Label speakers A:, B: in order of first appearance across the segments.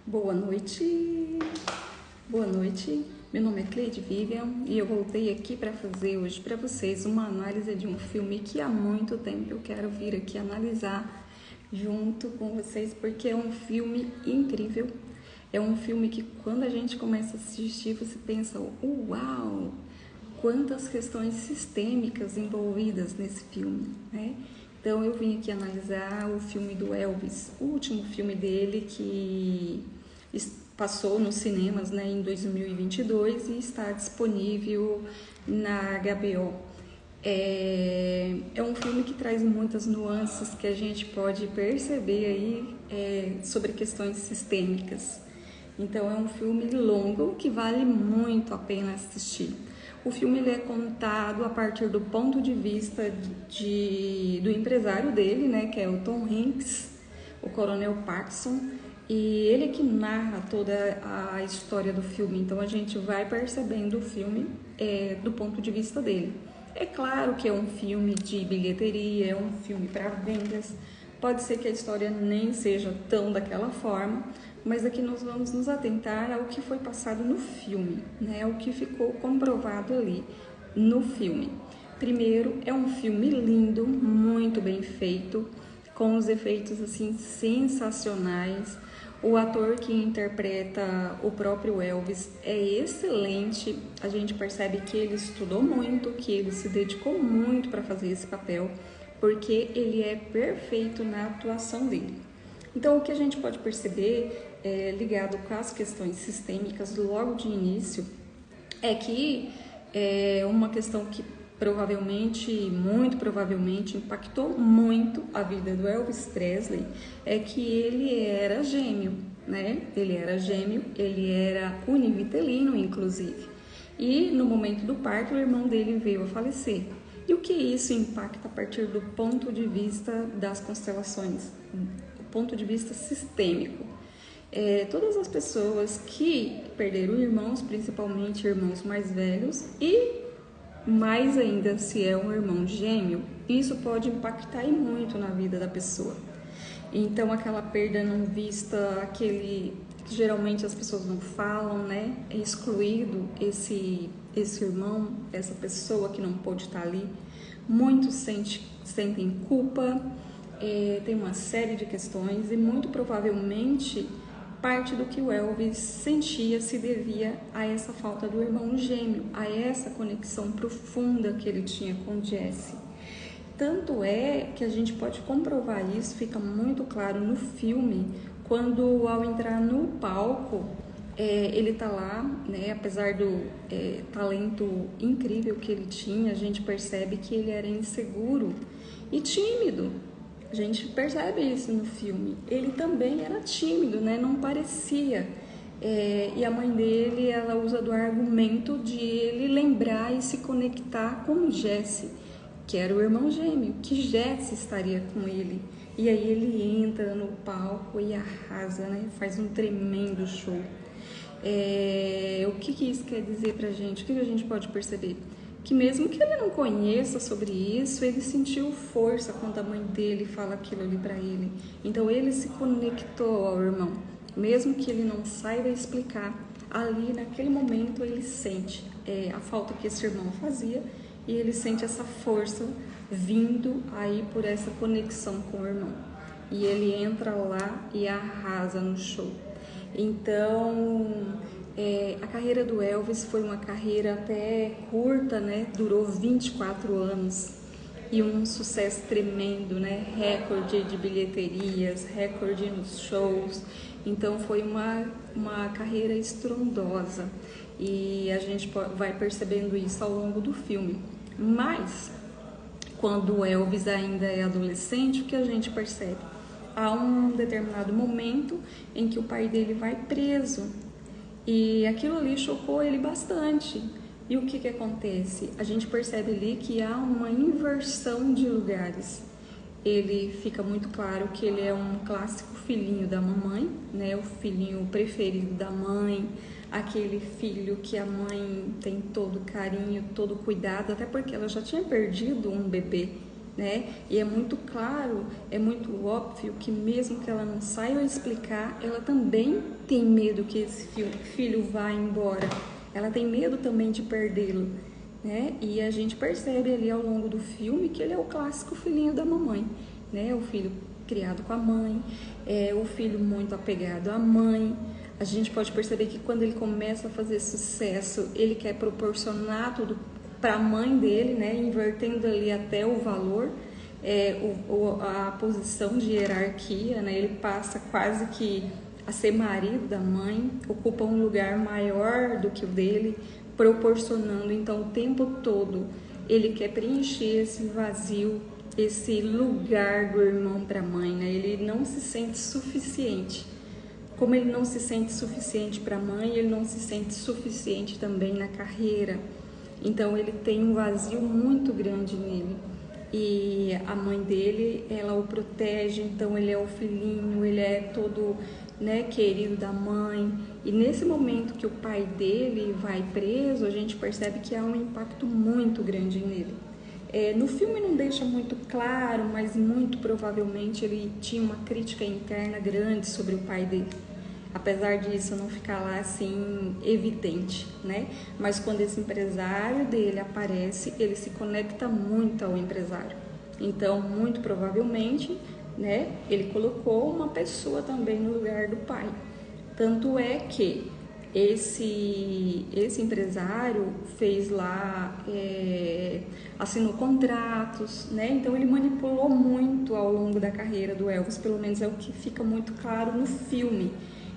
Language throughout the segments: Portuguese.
A: Boa noite, boa noite. Meu nome é Cleide Vivian e eu voltei aqui para fazer hoje para vocês uma análise de um filme que há muito tempo eu quero vir aqui analisar junto com vocês, porque é um filme incrível. É um filme que quando a gente começa a assistir você pensa, uau, quantas questões sistêmicas envolvidas nesse filme, né? Então eu vim aqui analisar o filme do Elvis, o último filme dele que passou nos cinemas, né, em 2022 e está disponível na HBO. É um filme que traz muitas nuances que a gente pode perceber aí sobre questões sistêmicas. Então é um filme longo que vale muito a pena assistir. O filme ele é contado a partir do ponto de vista do empresário dele, né, que é o Tom Hanks, o Coronel Parkinson, e ele que narra toda a história do filme. Então a gente vai percebendo o filme do ponto de vista dele. É claro que é um filme de bilheteria, é um filme para vendas. Pode ser que a história nem seja tão daquela forma, mas aqui nós vamos nos atentar ao que foi passado no filme, né? Ao que ficou comprovado ali no filme. Primeiro, é um filme lindo, muito bem feito, com os efeitos assim sensacionais. O ator que interpreta o próprio Elvis é excelente. A gente percebe que ele estudou muito, que ele se dedicou muito para fazer esse papel, porque ele é perfeito na atuação dele. Então, o que a gente pode perceber, ligado com as questões sistêmicas logo de início, é que uma questão que muito provavelmente, impactou muito a vida do Elvis Presley é que ele era gêmeo, né? Ele era univitelino, inclusive. E no momento do parto, o irmão dele veio a falecer. E o que isso impacta a partir do ponto de vista das constelações, do ponto de vista sistêmico? Todas as pessoas que perderam irmãos, principalmente irmãos mais velhos, e mais ainda se é um irmão gêmeo, isso pode impactar muito na vida da pessoa. Então aquela perda não vista, aquele que geralmente as pessoas não falam, né? É excluído esse irmão, essa pessoa que não pôde estar ali. Muitos sentem culpa, tem uma série de questões e muito provavelmente parte do que o Elvis sentia se devia a essa falta do irmão gêmeo, a essa conexão profunda que ele tinha com Jesse. Tanto é que a gente pode comprovar isso, fica muito claro no filme, quando ao entrar no palco, ele tá lá, né, apesar do talento incrível que ele tinha, a gente percebe que ele era inseguro e tímido. A gente percebe isso no filme. Ele também era tímido, né? Não parecia. E a mãe dele, ela usa do argumento de ele lembrar e se conectar com Jesse, que era o irmão gêmeo, que Jesse estaria com ele. E aí ele entra no palco e arrasa, né? Faz um tremendo show. O que isso quer dizer pra gente? O que a gente pode perceber? Que mesmo que ele não conheça sobre isso, ele sentiu força quando a mãe dele fala aquilo ali para ele. Então ele se conectou ao irmão, mesmo que ele não saiba explicar. Ali naquele momento ele sente a falta que esse irmão fazia e ele sente essa força vindo aí por essa conexão com o irmão. E ele entra lá e arrasa no show. Então a carreira do Elvis foi uma carreira até curta, né? Durou 24 anos e um sucesso tremendo, né? Recorde de bilheterias, recorde nos shows. Então foi uma carreira estrondosa e a gente vai percebendo isso ao longo do filme. Mas quando o Elvis ainda é adolescente, o que a gente percebe? Há um determinado momento em que o pai dele vai preso. E aquilo ali chocou ele bastante. E o que acontece? A gente percebe ali que há uma inversão de lugares. Ele fica muito claro que ele é um clássico filhinho da mamãe, né? O filhinho preferido da mãe, aquele filho que a mãe tem todo carinho, todo cuidado, até porque ela já tinha perdido um bebê né? E é muito claro, é muito óbvio que mesmo que ela não saiba explicar, ela também tem medo que esse filho vá embora. Ela tem medo também de perdê-lo, né? E a gente percebe ali ao longo do filme que ele é o clássico filhinho da mamãe, né? O filho criado com a mãe, o filho muito apegado à mãe. A gente pode perceber que quando ele começa a fazer sucesso, ele quer proporcionar tudo para a mãe dele, né? Invertendo ali até o valor, a posição de hierarquia, né? Ele passa quase que a ser marido da mãe, ocupa um lugar maior do que o dele, proporcionando então o tempo todo ele quer preencher esse vazio, esse lugar do irmão para a mãe, né? Ele não se sente suficiente. Como ele não se sente suficiente para a mãe, ele não se sente suficiente também na carreira. Então ele tem um vazio muito grande nele. E a mãe dele, ela o protege, então ele é o filhinho, ele é todo, né, querido da mãe. E nesse momento que o pai dele vai preso, a gente percebe que há um impacto muito grande nele. No filme não deixa muito claro, mas muito provavelmente ele tinha uma crítica interna grande sobre o pai dele. Apesar disso não ficar lá assim evidente, né? Mas quando esse empresário dele aparece, ele se conecta muito ao empresário. Então, muito provavelmente, né, ele colocou uma pessoa também no lugar do pai. Tanto é que esse empresário fez lá, assinou contratos, né? Então ele manipulou muito ao longo da carreira do Elvis, pelo menos é o que fica muito claro no filme.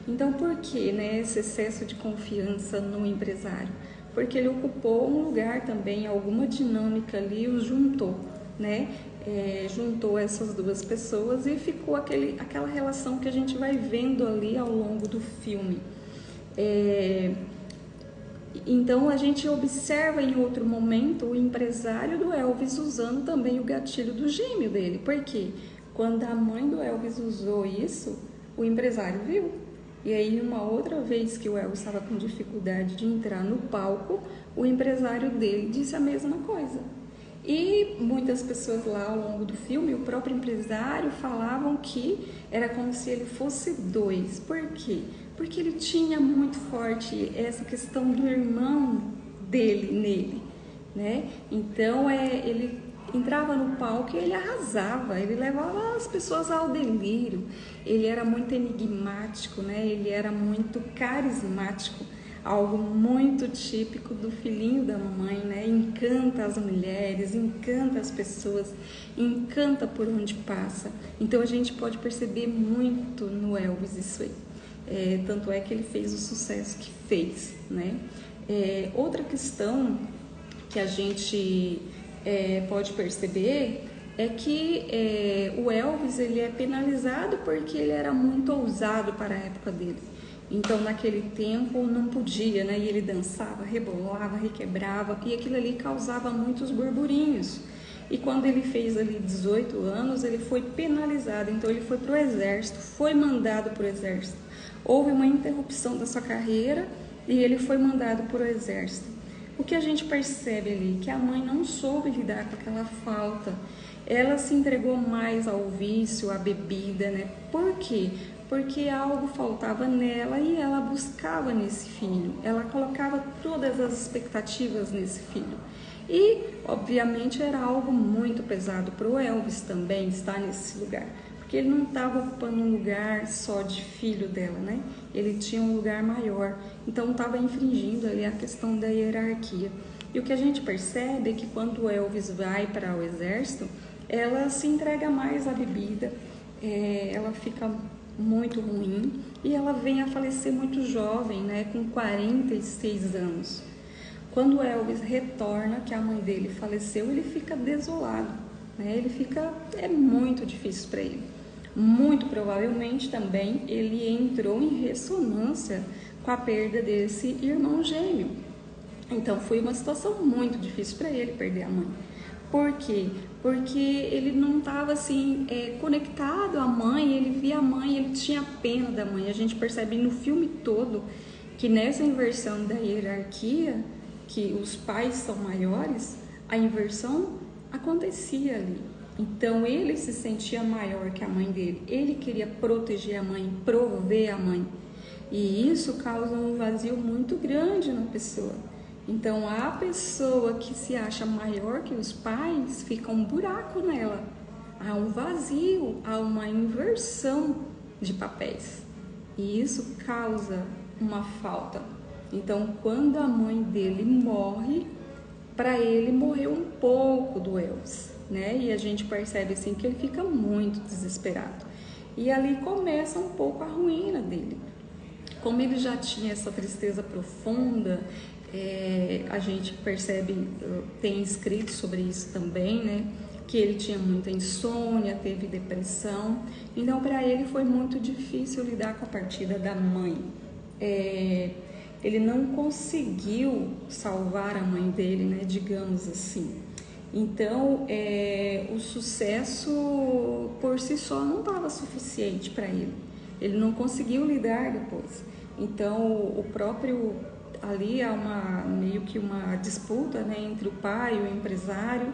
A: Então por que, né, esse excesso de confiança no empresário? Porque ele ocupou um lugar também, alguma dinâmica ali os juntou, né? Juntou essas duas pessoas e ficou aquela relação que a gente vai vendo ali ao longo do filme. Então a gente observa em outro momento o empresário do Elvis usando também o gatilho do gêmeo dele. Por quê? Quando a mãe do Elvis usou isso, o empresário viu. E aí uma outra vez que o Elvis estava com dificuldade de entrar no palco, o empresário dele disse a mesma coisa. E muitas pessoas lá ao longo do filme, o próprio empresário, falavam que era como se ele fosse dois. Por quê? Porque ele tinha muito forte essa questão do irmão dele nele, né? Então ele entrava no palco e ele arrasava, ele levava as pessoas ao delírio. Ele era muito enigmático, né? Ele era muito carismático, algo muito típico do filhinho da mamãe, né? Encanta as mulheres, encanta as pessoas, encanta por onde passa. Então a gente pode perceber muito no Elvis isso aí. Tanto é que ele fez o sucesso que fez, né? Outra questão que a gente pode perceber é que o Elvis ele é penalizado porque ele era muito ousado para a época dele. Então naquele tempo não podia, né? E ele dançava, rebolava, requebrava e aquilo ali causava muitos burburinhos. E quando ele fez ali 18 anos, ele foi penalizado, então ele foi para o exército, foi mandado para o exército. Houve uma interrupção da sua carreira e ele foi mandado para o exército. O que a gente percebe ali? Que a mãe não soube lidar com aquela falta. Ela se entregou mais ao vício, à bebida, né? Por quê? Porque algo faltava nela e ela buscava nesse filho. Ela colocava todas as expectativas nesse filho. E, obviamente, era algo muito pesado para o Elvis também estar nesse lugar. Porque ele não estava ocupando um lugar só de filho dela, né? Ele tinha um lugar maior, então estava infringindo ali a questão da hierarquia. E o que a gente percebe é que quando o Elvis vai para o exército, ela se entrega mais à bebida, ela fica muito ruim e ela vem a falecer muito jovem, né? Com 46 anos. Quando o Elvis retorna, que a mãe dele faleceu, ele fica desolado, né? É muito difícil para ele. Muito provavelmente também ele entrou em ressonância com a perda desse irmão gêmeo. Então foi uma situação muito difícil para ele perder a mãe. Por quê? Porque ele não estava assim conectado à mãe, ele via a mãe, ele tinha pena da mãe. A gente percebe no filme todo que nessa inversão da hierarquia, que os pais são maiores, a inversão acontecia ali. Então ele se sentia maior que a mãe dele, ele queria proteger a mãe, prover a mãe, e isso causa um vazio muito grande na pessoa. Então a pessoa que se acha maior que os pais, fica um buraco nela, há um vazio, há uma inversão de papéis, e isso causa uma falta. Então quando a mãe dele morre, para ele morreu um pouco do Elvis, né? E a gente percebe assim que ele fica muito desesperado. E ali começa um pouco a ruína dele. Como ele já tinha essa tristeza profunda, a gente percebe, tem escrito sobre isso também, né? Que ele tinha muita insônia, teve depressão. Então para ele foi muito difícil lidar com a partida da mãe. Ele não conseguiu salvar a mãe dele, né, digamos assim. Então, o sucesso por si só não estava suficiente para ele. Ele não conseguiu lidar depois. Então, o próprio ali há meio que uma disputa, né, entre o pai e o empresário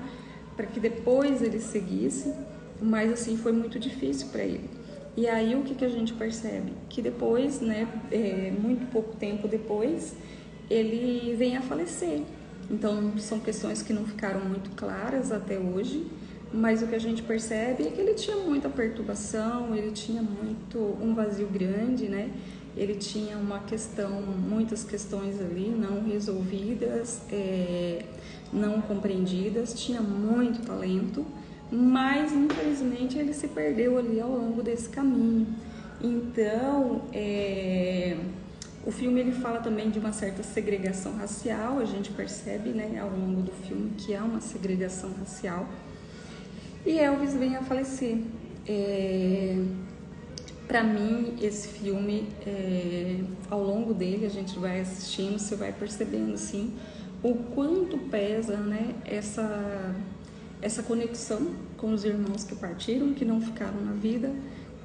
A: para que depois ele seguisse, mas assim foi muito difícil para ele. E aí o que a gente percebe? Que depois, né, muito pouco tempo depois, ele vem a falecer. Então são questões que não ficaram muito claras até hoje, mas o que a gente percebe é que ele tinha muita perturbação, ele tinha um vazio grande, né? Ele tinha muitas questões ali não resolvidas, não compreendidas, tinha muito talento, mas infelizmente ele se perdeu ali ao longo desse caminho. Então o filme ele fala também de uma certa segregação racial, a gente percebe, né, ao longo do filme que há uma segregação racial, e Elvis vem a falecer. Para mim esse filme, ao longo dele a gente vai assistindo, você vai percebendo assim o quanto pesa, né, essa conexão com os irmãos que partiram, que não ficaram na vida,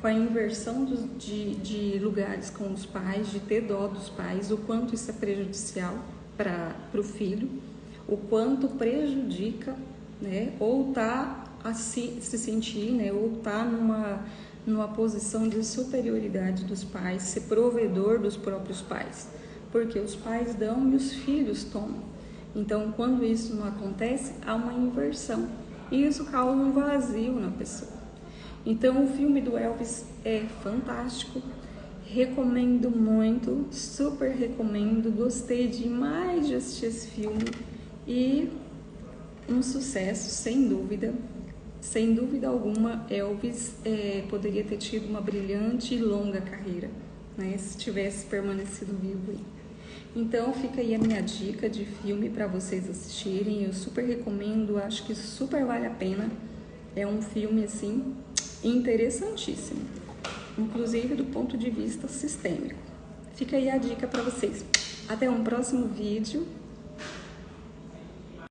A: com a inversão de lugares com os pais, de ter dó dos pais, o quanto isso é prejudicial para o filho, o quanto prejudica, né, ou tá a se sentir, né, ou tá numa posição de superioridade dos pais, ser provedor dos próprios pais, porque os pais dão e os filhos tomam. Então, quando isso não acontece, há uma inversão. E isso causa um vazio na pessoa. Então, o filme do Elvis é fantástico. Recomendo muito, super recomendo. Gostei demais de assistir esse filme. E um sucesso, sem dúvida. Sem dúvida alguma, Elvis poderia ter tido uma brilhante e longa carreira, né, se tivesse permanecido vivo aí. Então fica aí a minha dica de filme para vocês assistirem, eu super recomendo, acho que super vale a pena. É um filme assim interessantíssimo, inclusive do ponto de vista sistêmico. Fica aí a dica para vocês. Até um próximo vídeo.